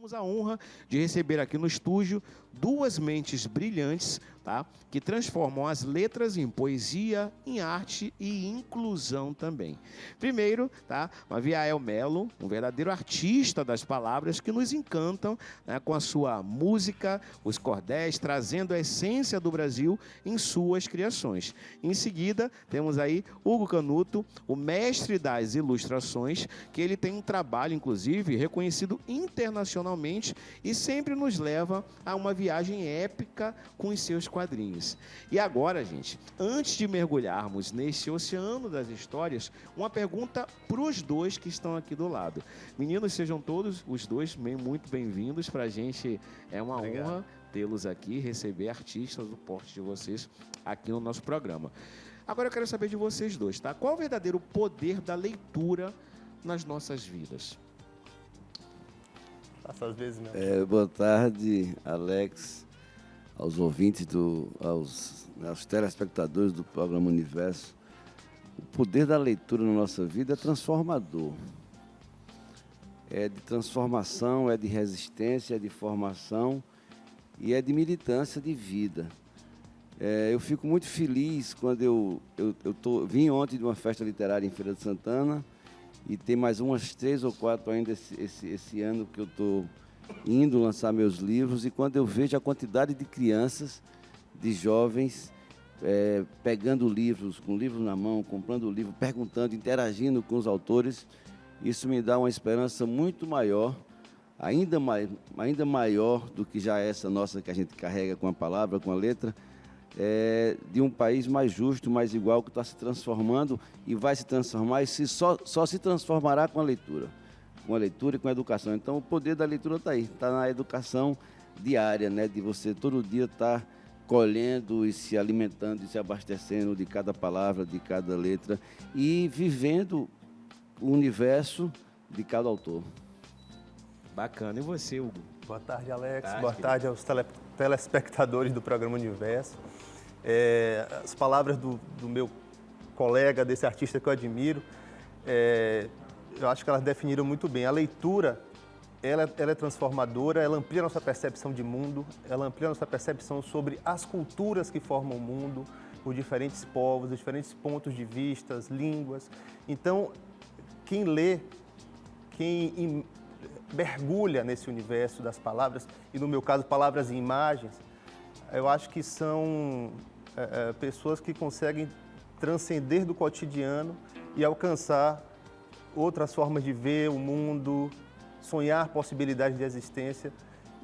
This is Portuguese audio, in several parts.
temos a honra de receber aqui no estúdio duas mentes brilhantes, tá? Que transformam as letras em poesia, em arte e inclusão também. Primeiro, tá? Maviael Melo, um verdadeiro artista das palavras que nos encantam, né, com a sua música, os cordéis, trazendo a essência do Brasil em suas criações. Em seguida, temos aí Hugo Canuto, o mestre das ilustrações, que ele tem um trabalho, inclusive, reconhecido internacionalmente e sempre nos leva a uma viagem épica com os seus quadrinhos. E agora, gente, antes de mergulharmos nesse oceano das histórias, uma pergunta para os dois que estão aqui do lado. Meninos, sejam todos os dois muito bem-vindos. Para a gente é uma honra tê-los aqui, receber artistas do porte de vocês aqui no nosso programa. Agora eu quero saber de vocês dois, tá? Qual é o verdadeiro poder da leitura nas nossas vidas? Passa às vezes, né? Boa tarde, Alex, aos ouvintes, aos telespectadores do programa Universo. O poder da leitura na nossa vida é transformador. É de transformação, é de resistência, é de formação e é de militância de vida. Eu fico muito feliz quando vim ontem de uma festa literária em Feira de Santana e tem mais umas 3 ou 4 ainda esse ano que eu estou indo lançar meus livros, e quando eu vejo a quantidade de crianças, de jovens, pegando livros, com livros na mão, comprando livro, perguntando, interagindo com os autores, isso me dá uma esperança muito maior, ainda maior do que já essa nossa que a gente carrega com a palavra, com a letra, de um país mais justo, mais igual, que está se transformando e vai se transformar, e só se transformará com a leitura e com a educação. Então, o poder da leitura está aí, está na educação diária, né? De você todo dia estar colhendo e se alimentando e se abastecendo de cada palavra, de cada letra e vivendo o universo de cada autor. Bacana. E você, Hugo? Boa tarde, Alex. Boa tarde aos telespectadores do programa Universo. As palavras do meu colega, desse artista que eu admiro, eu acho que elas definiram muito bem. A leitura, ela é transformadora, ela amplia a nossa percepção de mundo, ela amplia a nossa percepção sobre as culturas que formam o mundo, os diferentes povos, os diferentes pontos de vista, línguas. Então, quem lê, quem mergulha nesse universo das palavras, e no meu caso, palavras e imagens, eu acho que são pessoas que conseguem transcender do cotidiano e alcançar outras formas de ver o mundo, sonhar possibilidades de existência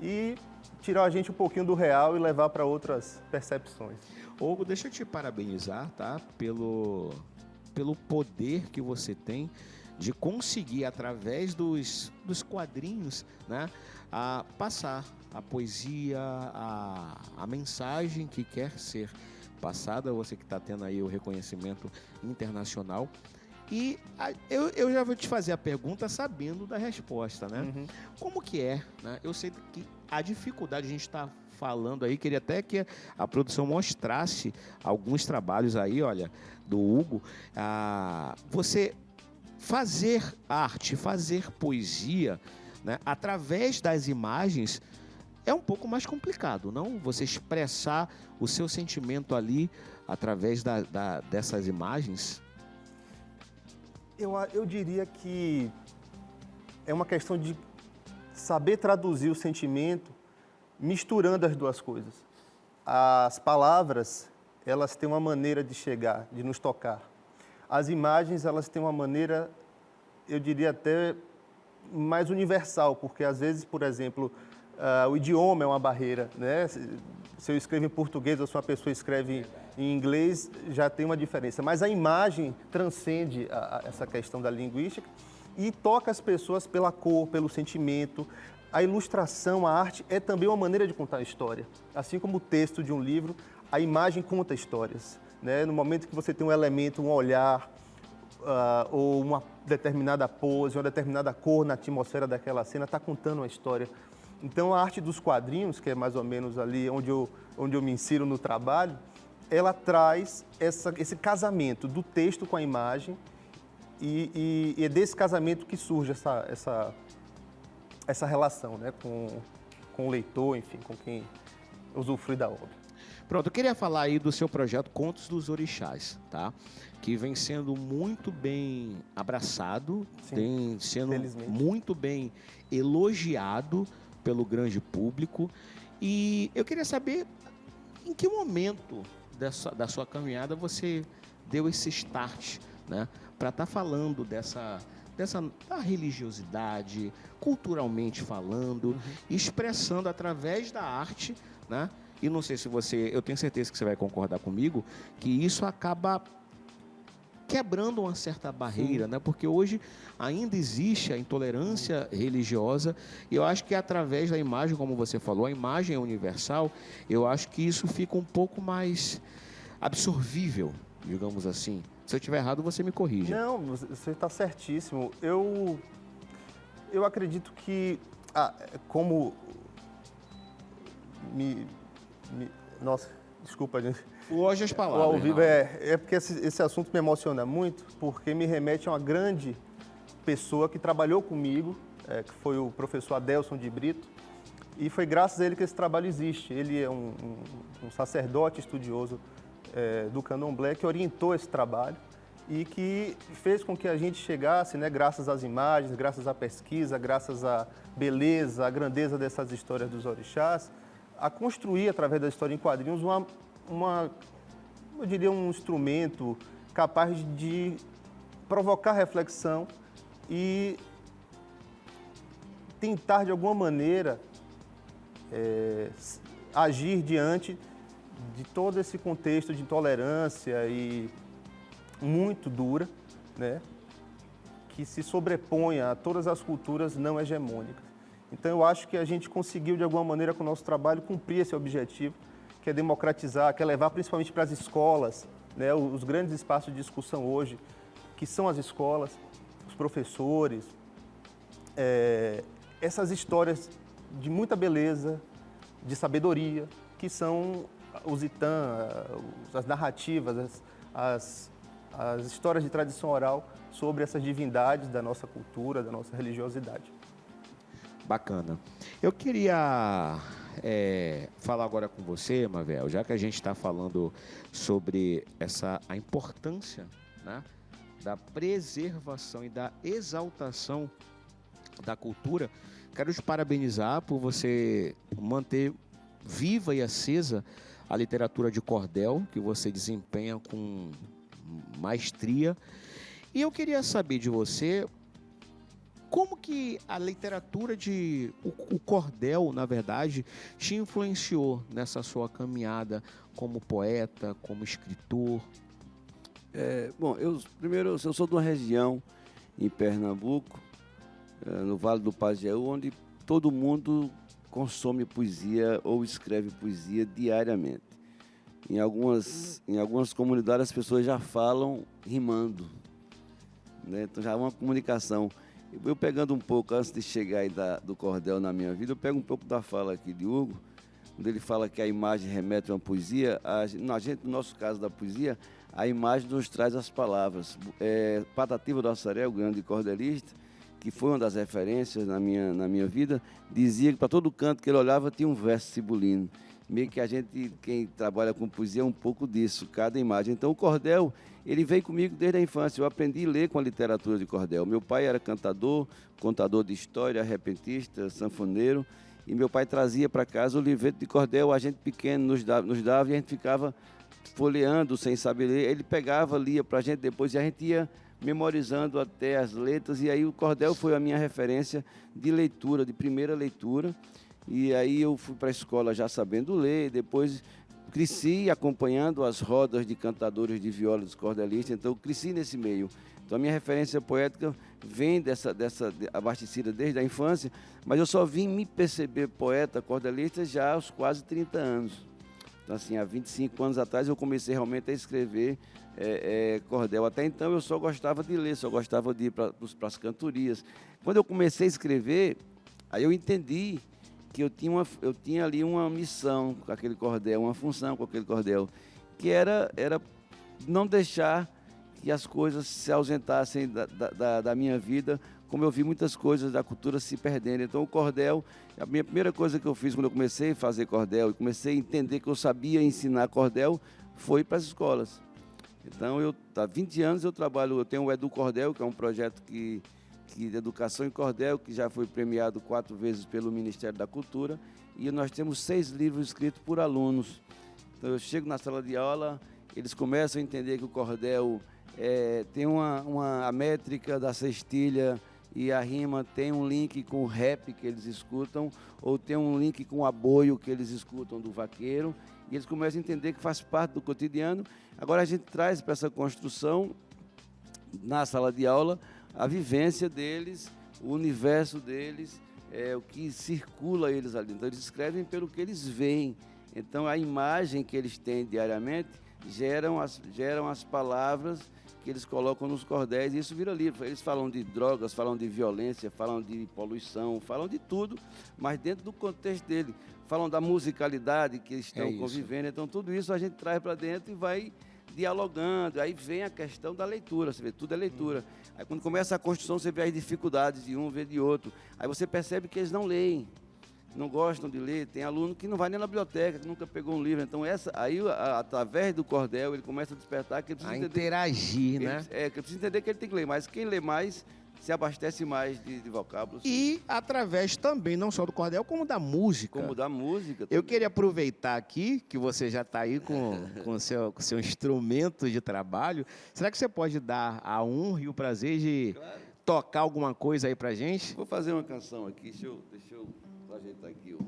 e tirar a gente um pouquinho do real e levar para outras percepções. Hugo, deixa eu te parabenizar, tá? Pelo poder que você tem de conseguir, através dos quadrinhos, né, a passar a poesia, a mensagem que quer ser passada. Você que está tendo aí o reconhecimento internacional. E eu já vou te fazer a pergunta sabendo da resposta, né? Uhum. Como que é, né? Eu sei que a dificuldade, a gente está falando aí, queria até que a produção mostrasse alguns trabalhos aí, olha, do Hugo. Você fazer arte, fazer poesia, né, através das imagens é um pouco mais complicado, não? Você expressar o seu sentimento ali através dessas imagens? Eu diria que é uma questão de saber traduzir o sentimento misturando as duas coisas. As palavras, elas têm uma maneira de chegar, de nos tocar. As imagens, elas têm uma maneira, eu diria até mais universal, porque às vezes, por exemplo, o idioma é uma barreira, né? Se eu escrevo em português ou se uma pessoa escreve em inglês, já tem uma diferença. Mas a imagem transcende essa questão da linguística e toca as pessoas pela cor, pelo sentimento. A ilustração, a arte, é também uma maneira de contar a história. Assim como o texto de um livro, a imagem conta histórias, né? No momento que você tem um elemento, um olhar, ou uma determinada pose, uma determinada cor na atmosfera daquela cena, está contando uma história. Então, a arte dos quadrinhos, que é mais ou menos ali onde eu me insiro no trabalho, ela traz esse casamento do texto com a imagem e é desse casamento que surge essa relação, né, com o leitor, enfim, com quem usufrui da obra. Pronto, eu queria falar aí do seu projeto Contos dos Orixás, tá? Que vem sendo muito bem abraçado, Sim, vem sendo felizmente. muito bem elogiado pelo grande público. E eu queria saber em que momento da sua caminhada você deu esse start, né? Para estar falando da religiosidade, culturalmente falando, expressando através da arte, né? E não sei se eu tenho certeza que você vai concordar comigo, que isso acaba quebrando uma certa barreira, né? Porque hoje ainda existe a intolerância religiosa e eu acho que através da imagem, como você falou, a imagem é universal, eu acho que isso fica um pouco mais absorvível, digamos assim. Se eu estiver errado, você me corrija. Não, você está certíssimo. Eu acredito que, como nossa, desculpa, gente. Hoje as O palavras. ao vivo não. é porque esse assunto me emociona muito, porque me remete a uma grande pessoa que trabalhou comigo, que foi o professor Adelson de Brito, e foi graças a ele que esse trabalho existe. Ele é um sacerdote estudioso do candomblé que orientou esse trabalho e que fez com que a gente chegasse, né, graças às imagens, graças à pesquisa, graças à beleza, à grandeza dessas histórias dos orixás, a construir, através da história em quadrinhos, eu diria, um instrumento capaz de provocar reflexão e tentar, de alguma maneira, agir diante de todo esse contexto de intolerância e muito dura, né, que se sobrepõe a todas as culturas não hegemônicas. Então, eu acho que a gente conseguiu, de alguma maneira, com o nosso trabalho, cumprir esse objetivo, que é democratizar, que é levar principalmente para as escolas, né, os grandes espaços de discussão hoje, que são as escolas, os professores, essas histórias de muita beleza, de sabedoria, que são os itã, as narrativas, as histórias de tradição oral sobre essas divindades da nossa cultura, da nossa religiosidade. Bacana. Eu queria falar agora com você, Mavel, já que a gente está falando sobre a importância, né, da preservação e da exaltação da cultura. Quero te parabenizar por você manter viva e acesa a literatura de cordel, que você desempenha com maestria. E eu queria saber de você como que a literatura o cordel, na verdade, te influenciou nessa sua caminhada como poeta, como escritor. Bom, eu sou de uma região em Pernambuco, no Vale do Pajeú, onde todo mundo consome poesia ou escreve poesia diariamente. Em algumas comunidades as pessoas já falam rimando, né? Então já é uma comunicação. Eu pegando um pouco, antes de chegar aí do cordel na minha vida, eu pego um pouco da fala aqui de Hugo, onde ele fala que a imagem remete a uma poesia. No nosso caso da poesia, a imagem nos traz as palavras. Patativa do Assaré, o grande cordelista, que foi uma das referências na minha vida, dizia que para todo canto que ele olhava tinha um verso cibulino. Meio que quem trabalha com poesia, é um pouco disso, cada imagem. Então o cordel, ele veio comigo desde a infância. Eu aprendi a ler com a literatura de cordel. Meu pai era cantador, contador de história, repentista, sanfoneiro, e meu pai trazia para casa o livreto de cordel, a gente pequeno nos dava e a gente ficava folheando sem saber ler. Ele pegava, lia para a gente depois e a gente ia memorizando até as letras, e aí o cordel foi a minha referência de leitura, de primeira leitura. E aí eu fui para a escola já sabendo ler, depois cresci acompanhando as rodas de cantadores de viola dos cordelistas, então eu cresci nesse meio. Então a minha referência poética vem dessa abastecida desde a infância, mas eu só vim me perceber poeta cordelista já aos quase 30 anos. Então assim, há 25 anos atrás eu comecei realmente a escrever cordel. Até então eu só gostava de ler, só gostava de ir para as cantorias. Quando eu comecei a escrever, aí eu entendi que eu tinha ali uma missão com aquele cordel, uma função com aquele cordel, que era não deixar que as coisas se ausentassem da minha vida como eu vi muitas coisas da cultura se perdendo. Então, o cordel, a minha primeira coisa que eu fiz quando eu comecei a fazer cordel, e comecei a entender que eu sabia ensinar cordel, foi para as escolas. Então, há 20 anos eu tenho o Edu Cordel, que é um projeto de educação em cordel, que já foi premiado 4 vezes pelo Ministério da Cultura, e nós temos 6 livros escritos por alunos. Então, eu chego na sala de aula, eles começam a entender que o cordel tem a métrica da cestilha e a rima tem um link com o rap que eles escutam, ou tem um link com o aboio que eles escutam do vaqueiro, e eles começam a entender que faz parte do cotidiano. Agora a gente traz para essa construção, na sala de aula, a vivência deles, o universo deles, o que circula eles ali. Então eles escrevem pelo que eles veem. Então a imagem que eles têm diariamente geram as palavras que eles colocam nos cordéis, e isso vira livro. Eles falam de drogas, falam de violência, falam de poluição, falam de tudo, mas dentro do contexto dele. Falam da musicalidade que eles estão convivendo. Então, tudo isso a gente traz para dentro e vai dialogando. Aí vem a questão da leitura, você vê, tudo é leitura. Aí, quando começa a construção, você vê as dificuldades de um, vê de outro. Aí você percebe que eles não leem, não gostam de ler. Tem aluno que não vai nem na biblioteca, que nunca pegou um livro. Então, através do cordel, ele começa a despertar que ele precisa interagir, né? Que ele precisa entender que ele tem que ler mais. Quem lê mais se abastece mais de vocábulos. E através também, não só do cordel, como da música. Eu queria aproveitar aqui, que você já está aí com o seu instrumento de trabalho. Será que você pode dar a honra e o prazer de tocar alguma coisa aí pra gente? Vou fazer uma canção aqui, deixa eu ajeitar aqui o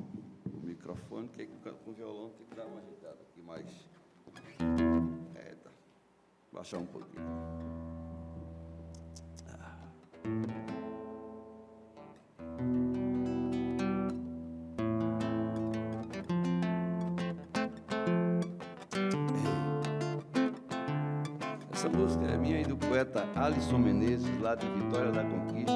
microfone, que com o violão tem que dar uma ajeitada aqui mais. Tá. Baixar um pouquinho. Essa música é minha e do poeta Alisson Menezes, lá de Vitória da Conquista.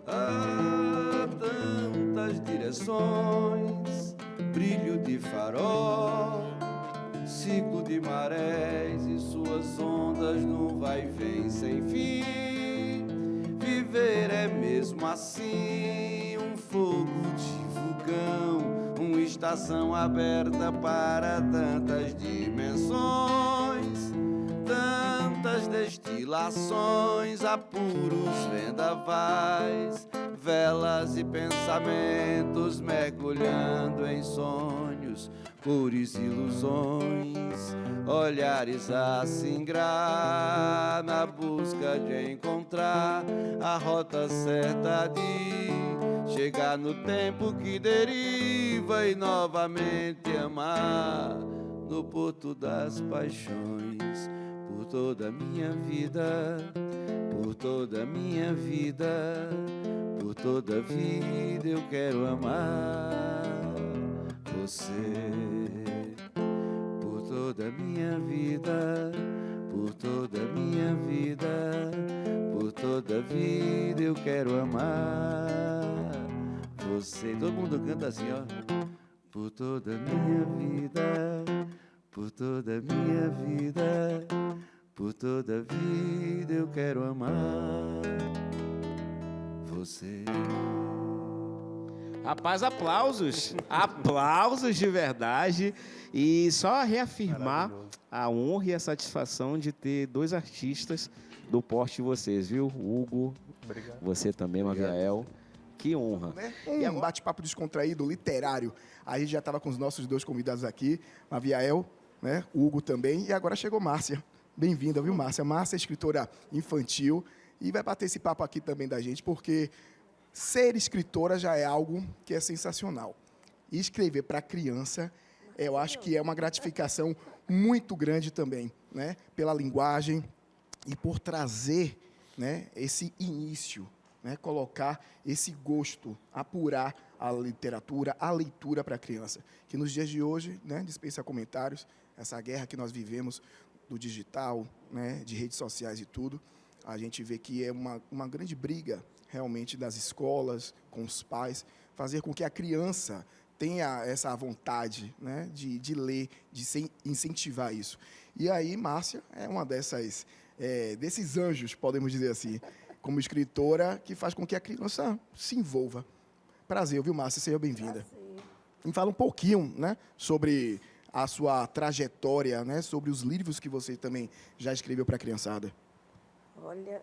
Há tantas direções, brilho de farol, ciclo de marés e suas ondas no vai-vem sem fim. Viver é mesmo assim, um fogo de vulcão, uma estação aberta para tantas dimensões, tantas destilações, apuros, vendavais, velas e pensamentos mergulhando em sonhos, cores, ilusões, olhares a singrar na busca de encontrar a rota certa de chegar no tempo que deriva e novamente amar no porto das paixões. Por toda a minha vida, por toda a minha vida, por toda a vida eu quero amar você. Por toda a minha vida, por toda a minha vida, por toda a vida eu quero amar você. Todo mundo canta assim, ó. Por toda a minha vida, por toda a minha vida, por toda a vida eu quero amar você. Rapaz, aplausos. Aplausos de verdade. E só reafirmar a honra e a satisfação de ter 2 artistas do porte de vocês, viu? Hugo, Obrigado. você também, Maviael. Que honra. Né? Um bate-papo descontraído, literário. A gente já estava com os nossos 2 convidados aqui, Maviael, né? Hugo também, e agora chegou Márcia. Bem-vinda, viu, Márcia? Márcia é escritora infantil e vai bater esse papo aqui também da gente, porque ser escritora já é algo que é sensacional. E escrever para criança, eu acho que é uma gratificação muito grande também, né? Pela linguagem e por trazer, né, esse início, né? Colocar esse gosto, apurar a literatura, a leitura para a criança. Que nos dias de hoje, né, dispensa comentários, essa guerra que nós vivemos do digital, né, de redes sociais e tudo, a gente vê que é uma grande briga realmente das escolas, com os pais, fazer com que a criança tenha essa vontade, né, de ler, de incentivar isso. E aí, Márcia é uma desses anjos, podemos dizer assim, como escritora, que faz com que a criança se envolva. Prazer, viu, Márcia? Seja bem-vinda. Me fala um pouquinho, né, sobre a sua trajetória, né, sobre os livros que você também já escreveu para a criançada. Olha,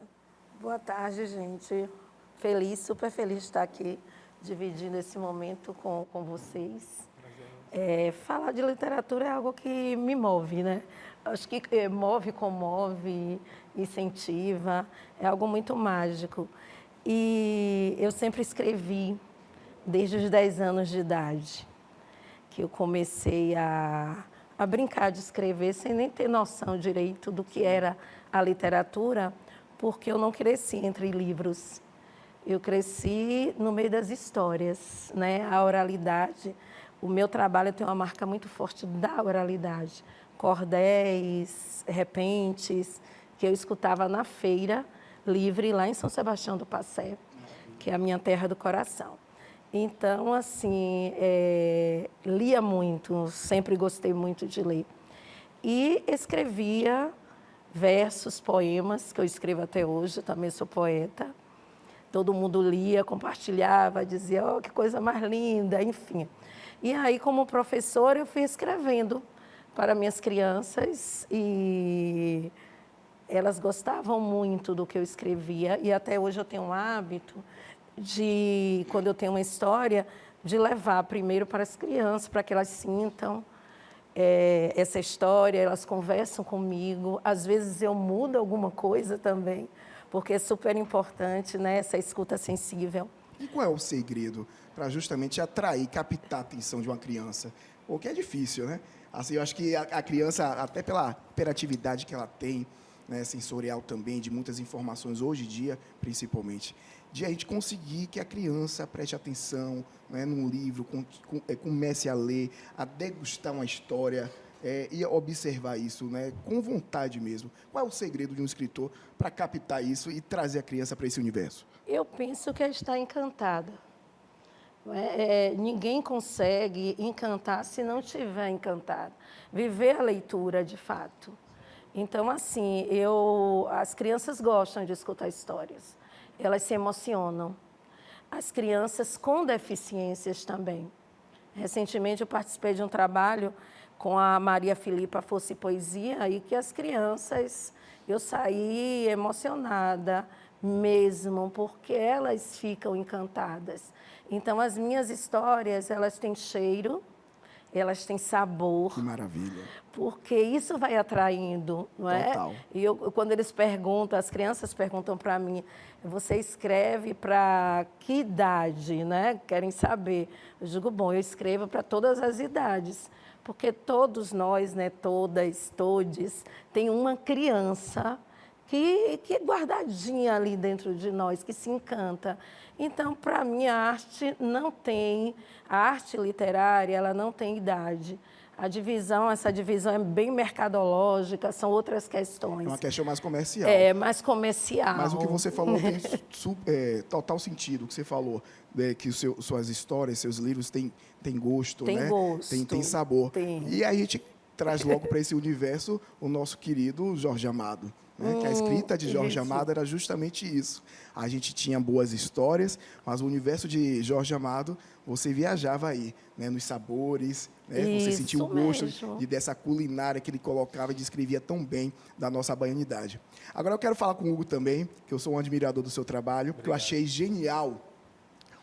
boa tarde, gente. Feliz, super feliz de estar aqui, dividindo esse momento com vocês. Falar de literatura é algo que me move, né? Acho que move, comove, incentiva, é algo muito mágico. E eu sempre escrevi, desde os 10 anos de idade, que eu comecei a brincar de escrever sem nem ter noção direito do que era a literatura, porque eu não cresci entre livros. Eu cresci no meio das histórias, né? A oralidade. O meu trabalho tem uma marca muito forte da oralidade. Cordéis, repentes, que eu escutava na feira livre, lá em São Sebastião do Passé, que é a minha terra do coração. Então, assim, lia muito, sempre gostei muito de ler. E escrevia versos, poemas, que eu escrevo até hoje, também sou poeta. Todo mundo lia, compartilhava, dizia, oh, que coisa mais linda, enfim. E aí, como professora, eu fui escrevendo para minhas crianças e elas gostavam muito do que eu escrevia. E até hoje eu tenho um hábito de, quando eu tenho uma história, de levar primeiro para as crianças, para que elas sintam essa história, elas conversam comigo. Às vezes eu mudo alguma coisa também, porque é super importante, né, essa escuta sensível. E qual é o segredo para justamente atrair, captar a atenção de uma criança? Porque é difícil, né? Assim, eu acho que a criança, até pela hiperatividade que ela tem, né, sensorial também, de muitas informações hoje em dia, principalmente, de a gente conseguir que a criança preste atenção, né, num livro, comece a ler, a degustar uma história, e observar isso, né, com vontade mesmo. Qual é o segredo de um escritor para captar isso e trazer a criança para esse universo? Eu penso que é estar encantada. Ninguém consegue encantar se não estiver encantado. Viver a leitura, de fato. Então, assim, as crianças gostam de escutar histórias. Elas se emocionam. As crianças com deficiências também. Recentemente, eu participei de um trabalho com a Maria Filipa Força e Poesia, e que as crianças, eu saí emocionada mesmo, porque elas ficam encantadas. Então, as minhas histórias, elas têm cheiro, elas têm sabor. Que maravilha. Porque isso vai atraindo, não é? Total. E quando eles perguntam, as crianças perguntam para mim, você escreve para que idade, né? Querem saber. Eu digo, bom, eu escrevo para todas as idades, porque todos nós, né, todas, todes, tem uma criança que é guardadinha ali dentro de nós, que se encanta. Então, para mim, a arte literária, ela não tem idade. Essa divisão é bem mercadológica, são outras questões. É uma questão mais comercial. É, mais comercial. Mas o que você falou tem total sentido. O que você falou, que suas histórias, seus livros têm gosto, tem né? gosto. Tem sabor. Tem. E aí a gente traz logo para esse universo o nosso querido Jorge Amado. Né? Que a escrita de Jorge Amado era justamente isso. A gente tinha boas histórias, mas o universo de Jorge Amado, você viajava aí, né? Nos sabores, né? Você sentia o gosto dessa culinária que ele colocava e descrevia tão bem da nossa baianidade. Agora eu quero falar com o Hugo também, que eu sou um admirador do seu trabalho, porque eu achei genial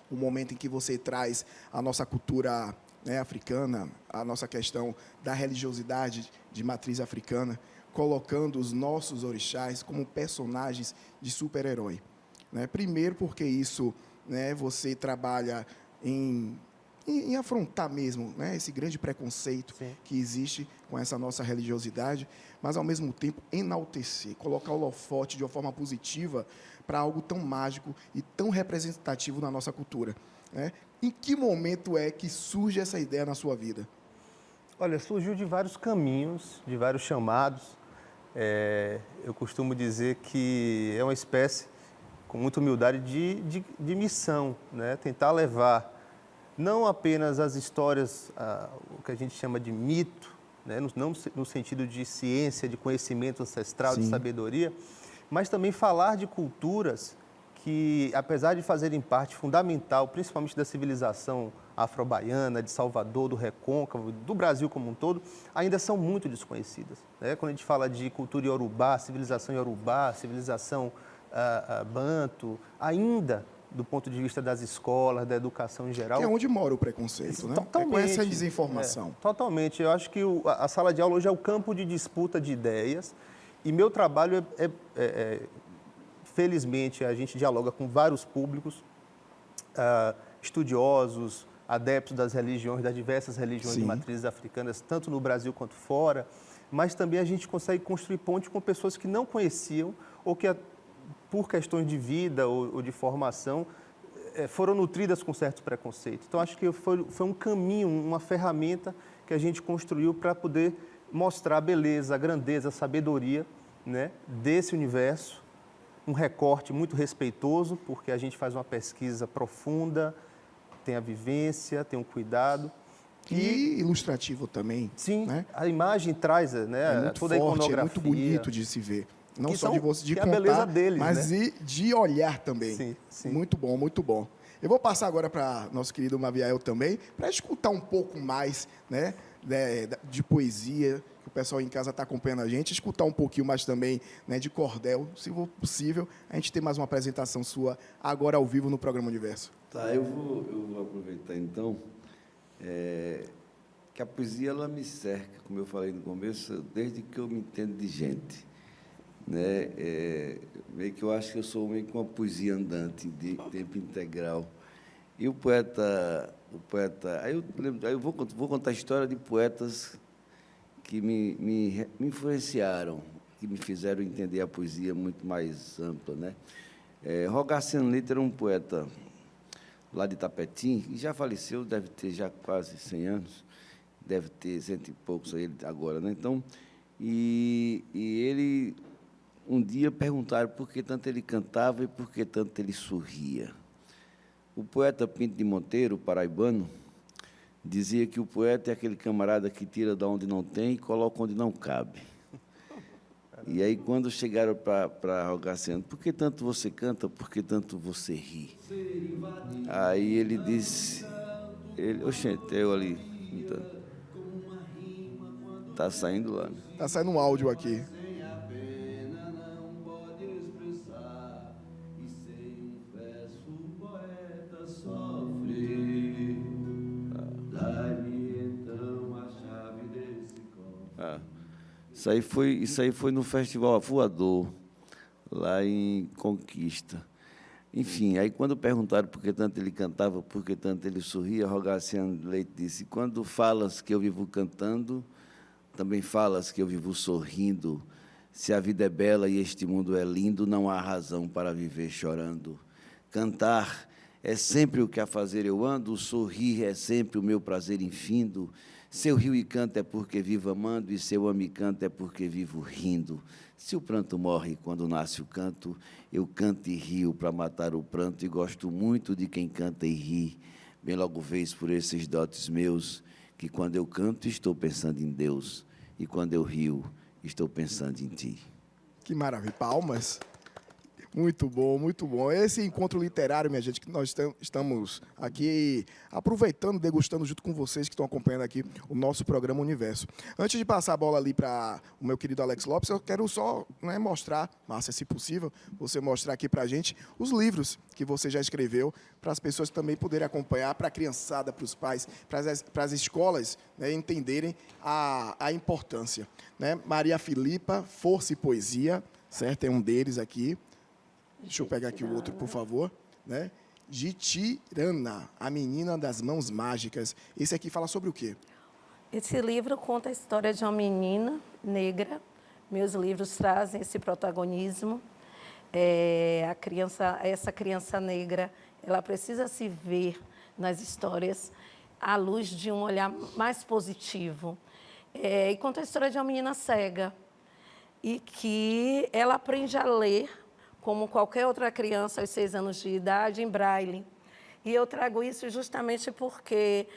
o momento em que você traz a nossa cultura, né, africana, a nossa questão da religiosidade de matriz africana, colocando os nossos orixás como personagens de super-herói. Né? Primeiro porque isso, né, você trabalha em afrontar mesmo, né, esse grande preconceito que existe com essa nossa religiosidade, mas, ao mesmo tempo, enaltecer, colocar o holofote de uma forma positiva para algo tão mágico e tão representativo na nossa cultura. Né? Em que momento é que surge essa ideia na sua vida? Olha, surgiu de vários caminhos, de vários chamados. Eu costumo dizer que é uma espécie, com muita humildade, de missão, né? Tentar levar não apenas as histórias, o que a gente chama de mito, né? Não no sentido de ciência, de conhecimento ancestral, de sabedoria, mas também falar de culturas que, apesar de fazerem parte fundamental, principalmente da civilização afro-baiana, de Salvador, do Recôncavo, do Brasil como um todo, ainda são muito desconhecidas, né? Quando a gente fala de cultura iorubá, civilização banto, ainda do ponto de vista das escolas, da educação em geral. Que é onde mora o preconceito, né? É com essa desinformação. Totalmente. Eu acho que a sala de aula hoje é o campo de disputa de ideias e meu trabalho felizmente, a gente dialoga com vários públicos, estudiosos, adeptos das religiões, das diversas religiões de matrizes africanas, tanto no Brasil quanto fora, mas também a gente consegue construir ponte com pessoas que não conheciam ou que, por questões de vida ou de formação, foram nutridas com certos preconceitos. Então, acho que foi um caminho, uma ferramenta que a gente construiu para poder mostrar a beleza, a grandeza, a sabedoria, né, desse universo, um recorte muito respeitoso, porque a gente faz uma pesquisa profunda, tem a vivência, tem um cuidado. E ilustrativo também. Sim, né? a imagem traz, né, É muito toda a forte, iconografia. é muito bonito de se ver. Não Que só são- de você de que é a contar, beleza deles, mas né? de olhar também. Sim, sim. Muito bom, muito bom. Eu vou passar agora para nosso querido Maviael também, para escutar um pouco mais, né, de poesia, que o pessoal em casa está acompanhando a gente, escutar um pouquinho mais também, né, de cordel, se for possível, a gente tem mais uma apresentação sua agora ao vivo no programa Universo. Tá, eu vou aproveitar então que a poesia ela me cerca, como eu falei no começo, desde que eu me entendo de gente, né? Meio que eu acho que eu sou meio que uma poesia andante de tempo integral. E o poeta, aí eu vou contar a história de poetas que me influenciaram, que me fizeram entender a poesia muito mais ampla, né? Rogaciano Leite era um poeta lá de Tapetim, e já faleceu, deve ter já quase 100 anos, deve ter cento e poucos ele agora, né? Então, e ele, um dia perguntaram por que tanto ele cantava e por que tanto ele sorria. O poeta Pinto de Monteiro, paraibano, dizia que o poeta é aquele camarada que tira de onde não tem e coloca onde não cabe. E aí, quando chegaram para Rogaciano, por que tanto você canta, por que tanto você ri? Aí ele disse, oxente, eu ali, está saindo lá, né? Tá saindo um áudio aqui. Isso aí foi no Festival Voador, lá em Conquista. Enfim, aí quando perguntaram por que tanto ele cantava, por que tanto ele sorria, Rogaciano Leite disse, quando falas que eu vivo cantando, também falas que eu vivo sorrindo. Se a vida é bela e este mundo é lindo, não há razão para viver chorando. Cantar é sempre o que a fazer eu ando, sorrir é sempre o meu prazer infindo. Se eu rio e canto é porque vivo amando, e se eu amo e canto é porque vivo rindo. Se o pranto morre quando nasce o canto, eu canto e rio para matar o pranto, e gosto muito de quem canta e ri. Bem logo vês por esses dotes meus, que quando eu canto estou pensando em Deus, e quando eu rio estou pensando em ti. Que maravilha. Palmas. Muito bom, muito bom. Esse encontro literário, minha gente, que nós estamos aqui aproveitando, degustando junto com vocês que estão acompanhando aqui o nosso programa Universo. Antes de passar a bola ali para o meu querido Alex Lopes, eu quero só mostrar, Márcia, se possível, você mostrar aqui para a gente os livros que você já escreveu, para as pessoas também poderem acompanhar, para a criançada, para os pais, para as escolas, né, entenderem a importância. Né? Maria Filipa, Força e Poesia, certo? É um deles aqui. Deixa eu pegar aqui o outro, por favor. Né? Jitirana, a menina das mãos mágicas. Esse aqui fala sobre o quê? Esse livro conta a história de uma menina negra. Meus livros trazem esse protagonismo. Essa criança negra, ela precisa se ver nas histórias à luz de um olhar mais positivo. E conta a história de uma menina cega e que ela aprende a ler como qualquer outra criança aos 6 anos de idade, em braille. E eu trago isso justamente porque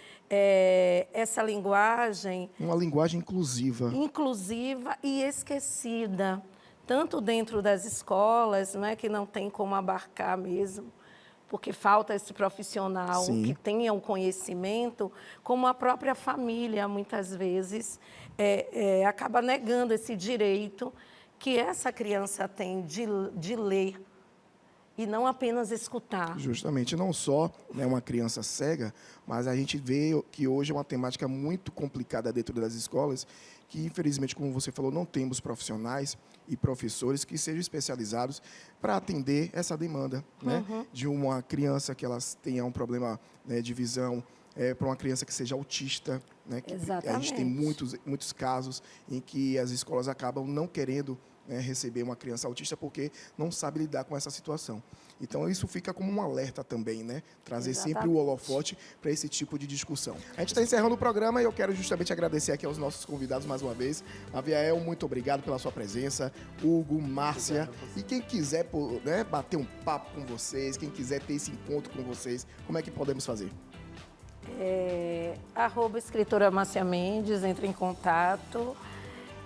essa linguagem Uma linguagem inclusiva. inclusiva e esquecida, tanto dentro das escolas, né, que não tem como abarcar mesmo, porque falta esse profissional Sim. que tenha um conhecimento, como a própria família, muitas vezes, acaba negando esse direito que essa criança tem de ler e não apenas escutar. Justamente, não só, né, uma criança cega, mas a gente vê que hoje é uma temática muito complicada dentro das escolas, que infelizmente, como você falou, não temos profissionais e professores que sejam especializados para atender essa demanda, né, de uma criança que ela tenha um problema, né, de visão, para uma criança que seja autista, né, que a gente tem Exatamente. muitos casos em que as escolas acabam não querendo, né, receber uma criança autista porque não sabe lidar com essa situação. Então, isso fica como um alerta também, né? Trazer sempre o holofote para esse tipo de discussão. A gente está encerrando o programa e eu quero justamente agradecer aqui aos nossos convidados mais uma vez. Aviael, muito obrigado pela sua presença. Hugo, Márcia. E quem quiser, né, bater um papo com vocês, quem quiser ter esse encontro com vocês, como é que podemos fazer? @escritora Márcia Mendes, entre em contato.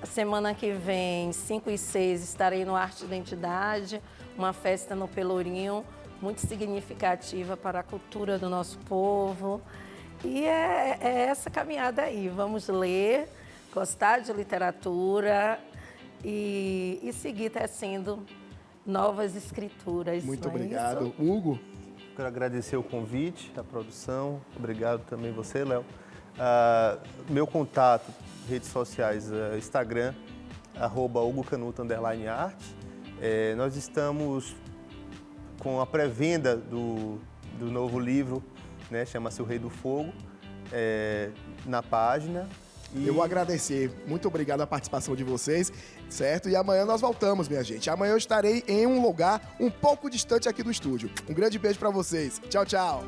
A semana que vem, 5 e 6, estarei no Arte e Identidade, uma festa no Pelourinho, muito significativa para a cultura do nosso povo. E é essa caminhada aí. Vamos ler, gostar de literatura e seguir tecendo novas escrituras. Muito não é obrigado. isso? Hugo? Quero agradecer o convite, a produção. Obrigado também você, Léo. Meu contato, redes sociais, Instagram, @HugoCanuto_arte. Nós estamos com a pré-venda do novo livro, né, chama-se O Rei do Fogo, na página. Eu vou agradecer. Muito obrigado a participação de vocês, certo? E amanhã nós voltamos, minha gente. Amanhã eu estarei em um lugar um pouco distante aqui do estúdio. Um grande beijo para vocês. Tchau, tchau.